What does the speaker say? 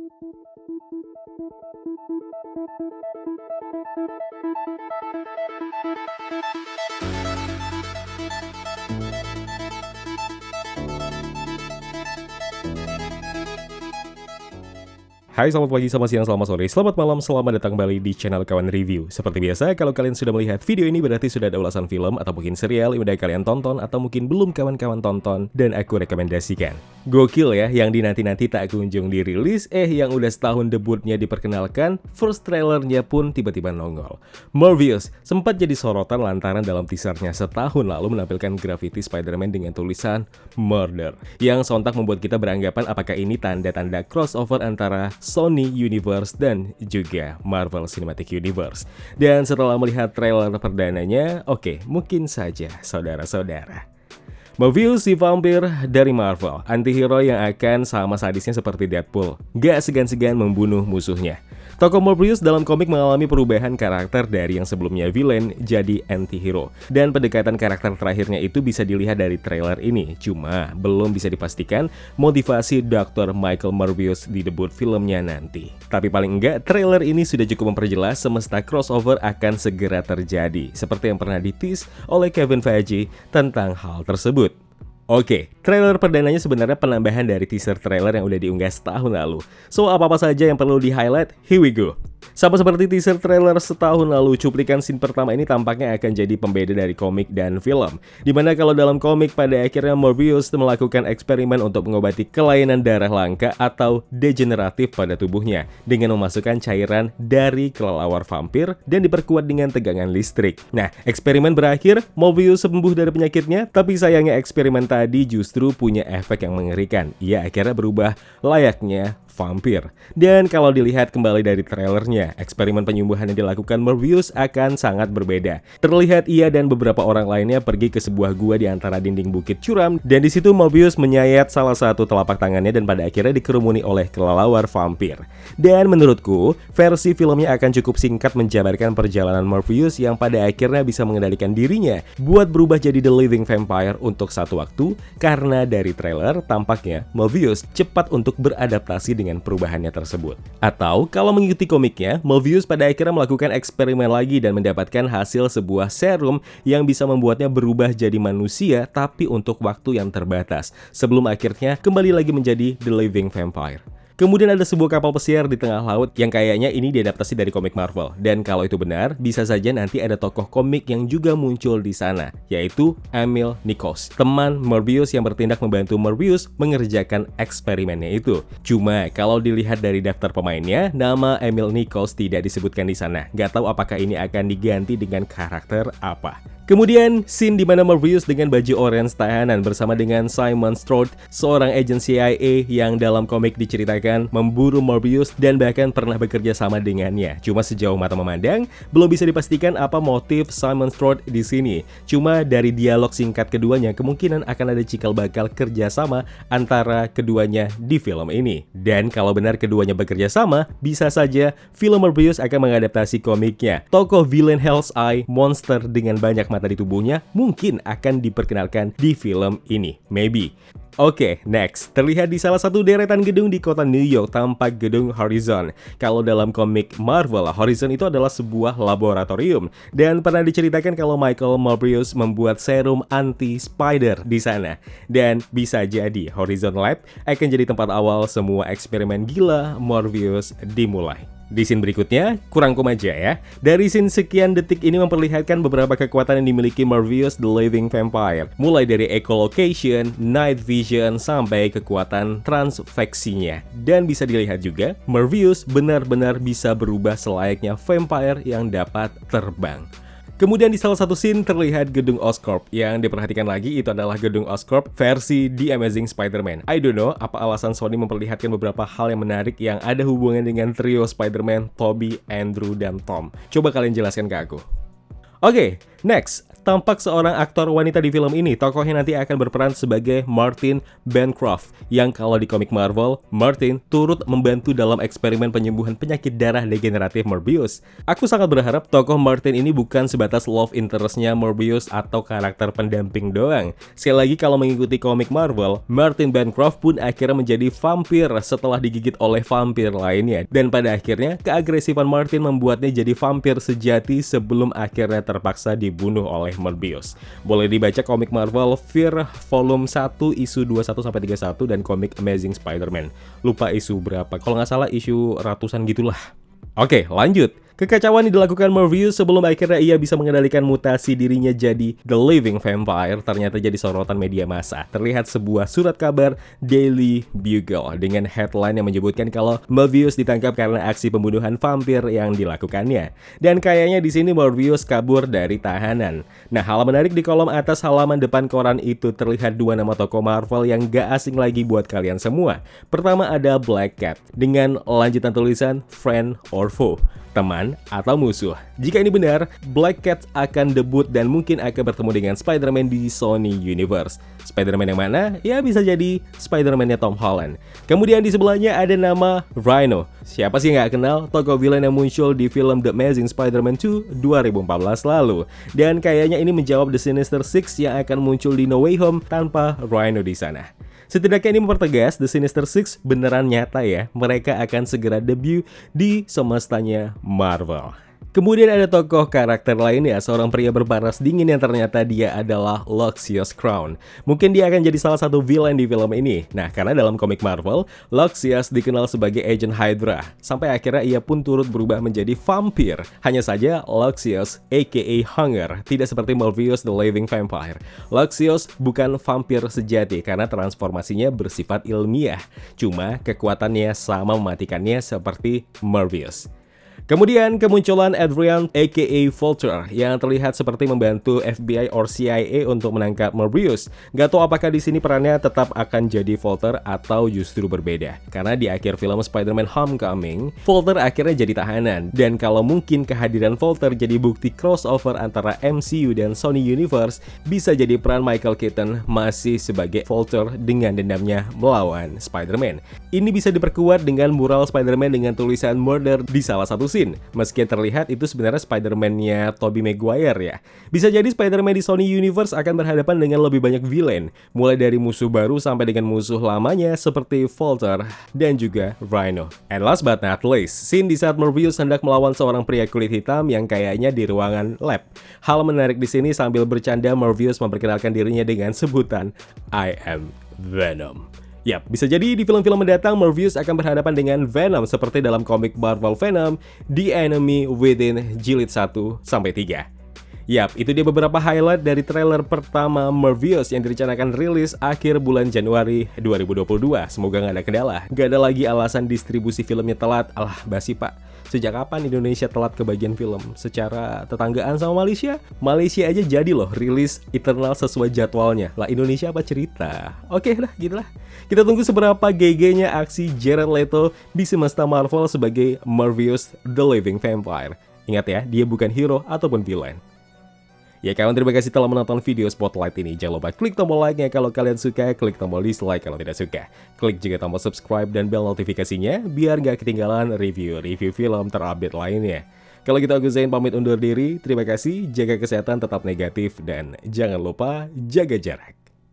Hai, selamat pagi, selamat siang, selamat sore, selamat malam, selamat datang kembali di channel Kawan Review. Seperti biasa, kalau kalian sudah melihat video ini berarti sudah ada ulasan film atau mungkin serial yang udah kalian tonton atau mungkin belum kawan-kawan tonton dan aku rekomendasikan. Gokil ya, yang dinanti-nanti tak kunjung dirilis, yang udah setahun debutnya diperkenalkan, first trailernya pun tiba-tiba nongol. Morbius sempat jadi sorotan lantaran dalam teasernya setahun lalu menampilkan graffiti Spider-Man dengan tulisan Murder, yang sontak membuat kita beranggapan apakah ini tanda-tanda crossover antara Sony Universe dan juga Marvel Cinematic Universe. Dan setelah melihat trailer perdananya, oke, mungkin saja saudara-saudara. Morbius si vampir dari Marvel, antihero yang akan sama sadisnya seperti Deadpool, gak segan-segan membunuh musuhnya. Tokoh Morbius dalam komik mengalami perubahan karakter dari yang sebelumnya villain jadi antihero. Dan pendekatan karakter terakhirnya itu bisa dilihat dari trailer ini. Cuma belum bisa dipastikan motivasi Dr. Michael Morbius di debut filmnya nanti. Tapi paling enggak, trailer ini sudah cukup memperjelas semesta crossover akan segera terjadi. Seperti yang pernah di-tease oleh Kevin Feige tentang hal tersebut. Oke, trailer perdananya sebenarnya penambahan dari teaser trailer yang udah diunggah setahun lalu. So, apa-apa saja yang perlu di-highlight? Here we go. Sama seperti teaser trailer setahun lalu, cuplikan scene pertama ini tampaknya akan jadi pembeda dari komik dan film. Dimana kalau dalam komik pada akhirnya Morbius melakukan eksperimen untuk mengobati kelainan darah langka atau degeneratif pada tubuhnya dengan memasukkan cairan dari kelelawar vampir dan diperkuat dengan tegangan listrik. Nah, eksperimen berakhir, Morbius sembuh dari penyakitnya, tapi sayangnya eksperimen tadi justru punya efek yang mengerikan. Ia akhirnya berubah layaknya vampir. Dan kalau dilihat kembali dari trailernya, eksperimen penyembuhan yang dilakukan Morbius akan sangat berbeda. Terlihat ia dan beberapa orang lainnya pergi ke sebuah gua di antara dinding bukit curam, dan di situ Morbius menyayat salah satu telapak tangannya dan pada akhirnya dikerumuni oleh kelelawar vampir. Dan menurutku, versi filmnya akan cukup singkat menjabarkan perjalanan Morbius yang pada akhirnya bisa mengendalikan dirinya buat berubah jadi The Living Vampire untuk satu waktu, karena dari trailer tampaknya Morbius cepat untuk beradaptasi dengan perubahannya tersebut. Atau kalau mengikuti komiknya, Morbius pada akhirnya melakukan eksperimen lagi dan mendapatkan hasil sebuah serum yang bisa membuatnya berubah jadi manusia tapi untuk waktu yang terbatas, sebelum akhirnya kembali lagi menjadi The Living Vampire. Kemudian ada sebuah kapal pesiar di tengah laut yang kayaknya ini diadaptasi dari komik Marvel. Dan kalau itu benar, bisa saja nanti ada tokoh komik yang juga muncul di sana, yaitu Emil Nichols, teman Morbius yang bertindak membantu Morbius mengerjakan eksperimennya itu. Cuma kalau dilihat dari daftar pemainnya, nama Emil Nichols tidak disebutkan di sana. Gak tahu apakah ini akan diganti dengan karakter apa. Kemudian, scene di mana Morbius dengan baju orange tahanan bersama dengan Simon Strode, seorang agen CIA yang dalam komik diceritakan memburu Morbius dan bahkan pernah bekerja sama dengannya. Cuma sejauh mata memandang, belum bisa dipastikan apa motif Simon Strode di sini. Cuma dari dialog singkat keduanya, kemungkinan akan ada cikal bakal kerjasama antara keduanya di film ini. Dan kalau benar keduanya bekerja sama, bisa saja film Morbius akan mengadaptasi komiknya. Tokoh villain Hell's Eye, monster dengan banyak mata di tubuhnya, mungkin akan diperkenalkan di film ini. Maybe. Oke, next. Terlihat di salah satu deretan gedung di kota New York tampak gedung Horizon. Kalau dalam komik Marvel, Horizon itu adalah sebuah laboratorium. Dan pernah diceritakan kalau Michael Morbius membuat serum anti-spider di sana. Dan bisa jadi Horizon Lab akan jadi tempat awal semua eksperimen gila Morbius dimulai. Di scene berikutnya, kurangkum aja ya. Dari scene sekian detik ini memperlihatkan beberapa kekuatan yang dimiliki Morbius The Living Vampire. Mulai dari echolocation, night vision, sampai kekuatan transfeksinya. Dan bisa dilihat juga, Morbius benar-benar bisa berubah selayaknya vampire yang dapat terbang. Kemudian di salah satu scene terlihat gedung Oscorp. Yang diperhatikan lagi itu adalah gedung Oscorp versi The Amazing Spider-Man. I don't know apa alasan Sony memperlihatkan beberapa hal yang menarik yang ada hubungan dengan trio Spider-Man, Tobey, Andrew, dan Tom. Coba kalian jelaskan ke aku. Oke, next. tampak seorang aktor wanita di film ini. Tokohnya nanti akan berperan sebagai Martin Bancroft, yang kalau di komik Marvel, Martin turut membantu dalam eksperimen penyembuhan penyakit darah degeneratif Morbius. Aku sangat berharap tokoh Martin ini bukan sebatas love interest-nya Morbius atau karakter pendamping doang. Sekali lagi, kalau mengikuti komik Marvel, Martin Bancroft pun akhirnya menjadi vampir setelah digigit oleh vampir lainnya. Dan pada akhirnya, keagresifan Martin membuatnya jadi vampir sejati sebelum akhirnya terpaksa dibunuh oleh Morbius. Boleh dibaca komik Marvel Fear Volume 1 isu 21-31 dan komik Amazing Spider-Man. Lupa isu berapa, kalau nggak salah isu ratusan gitulah. Oke, lanjut. Kekacauan yang dilakukan Morbius sebelum akhirnya ia bisa mengendalikan mutasi dirinya jadi The Living Vampire ternyata jadi sorotan media massa. Terlihat sebuah surat kabar Daily Bugle dengan headline yang menyebutkan kalau Morbius ditangkap karena aksi pembunuhan vampir yang dilakukannya. Dan kayaknya di sini Morbius kabur dari tahanan. Nah, hal menarik di kolom atas halaman depan koran itu terlihat dua nama tokoh Marvel yang gak asing lagi buat kalian semua. Pertama ada Black Cat dengan lanjutan tulisan Friend or Foe, teman atau musuh. Jika ini benar, Black Cat akan debut dan mungkin akan bertemu dengan Spider-Man di Sony Universe. Spider-Man yang mana? Ya bisa jadi Spider-Man-nya Tom Holland. Kemudian di sebelahnya ada nama Rhino. Siapa sih yang gak kenal tokoh villain yang muncul di film The Amazing Spider-Man 2 2014 lalu. Dan kayaknya ini menjawab The Sinister Six yang akan muncul di No Way Home tanpa Rhino di sana. Setidaknya ini mempertegas The Sinister Six beneran nyata ya, mereka akan segera debut di semestanya Marvel. Kemudian ada tokoh karakter lainnya, seorang pria berparas dingin yang ternyata dia adalah Lucius Crown. Mungkin dia akan jadi salah satu villain di film ini. Nah, karena dalam komik Marvel, Lucius dikenal sebagai Agent Hydra. Sampai akhirnya ia pun turut berubah menjadi vampir. Hanya saja Lucius, aka Hunger, tidak seperti Morbius The Living Vampire. Lucius bukan vampir sejati karena transformasinya bersifat ilmiah. Cuma kekuatannya sama mematikannya seperti Morbius. Kemudian kemunculan Adrian aka Vulture yang terlihat seperti membantu FBI or CIA untuk menangkap Morbius. Gak tahu apakah di sini perannya tetap akan jadi Vulture atau justru berbeda. Karena di akhir film Spider-Man Homecoming, Vulture akhirnya jadi tahanan. Dan kalau mungkin kehadiran Vulture jadi bukti crossover antara MCU dan Sony Universe, bisa jadi peran Michael Keaton masih sebagai Vulture dengan dendamnya melawan Spider-Man. Ini bisa diperkuat dengan mural Spider-Man dengan tulisan murder di salah satu scene. Meski terlihat itu sebenarnya Spider-Man-nya Tobey Maguire ya. Bisa jadi Spider-Man di Sony Universe akan berhadapan dengan lebih banyak villain, mulai dari musuh baru sampai dengan musuh lamanya seperti Vulture dan juga Rhino. And last but not least, scene di saat Morbius hendak melawan seorang pria kulit hitam yang kayaknya di ruangan lab. Hal menarik di sini sambil bercanda Morbius memperkenalkan dirinya dengan sebutan I am Venom. Yap, bisa jadi di film-film mendatang Morbius akan berhadapan dengan Venom seperti dalam komik Marvel Venom, The Enemy Within Jilid 1-3. Yap, itu dia beberapa highlight dari trailer pertama Morbius yang direncanakan rilis akhir bulan Januari 2022. Semoga nggak ada kendala. Nggak ada lagi alasan distribusi filmnya telat. Alah, basi pak. Sejak kapan Indonesia telat ke bagian film? Secara tetanggaan sama Malaysia? Malaysia aja jadi loh rilis Eternal sesuai jadwalnya. Lah Indonesia apa cerita? Oke dah, gitulah. Kita tunggu seberapa GG-nya aksi Jared Leto di semesta Marvel sebagai Morbius The Living Vampire. Ingat ya, dia bukan hero ataupun villain. Ya kawan, terima kasih telah menonton video Spotlight ini. Jangan lupa klik tombol like-nya kalau kalian suka, klik tombol dislike kalau tidak suka. Klik juga tombol subscribe dan bel notifikasinya biar gak ketinggalan review-review film terupdate lainnya. Kalau gitu aku Zain pamit undur diri, terima kasih, jaga kesehatan tetap negatif, dan jangan lupa jaga jarak.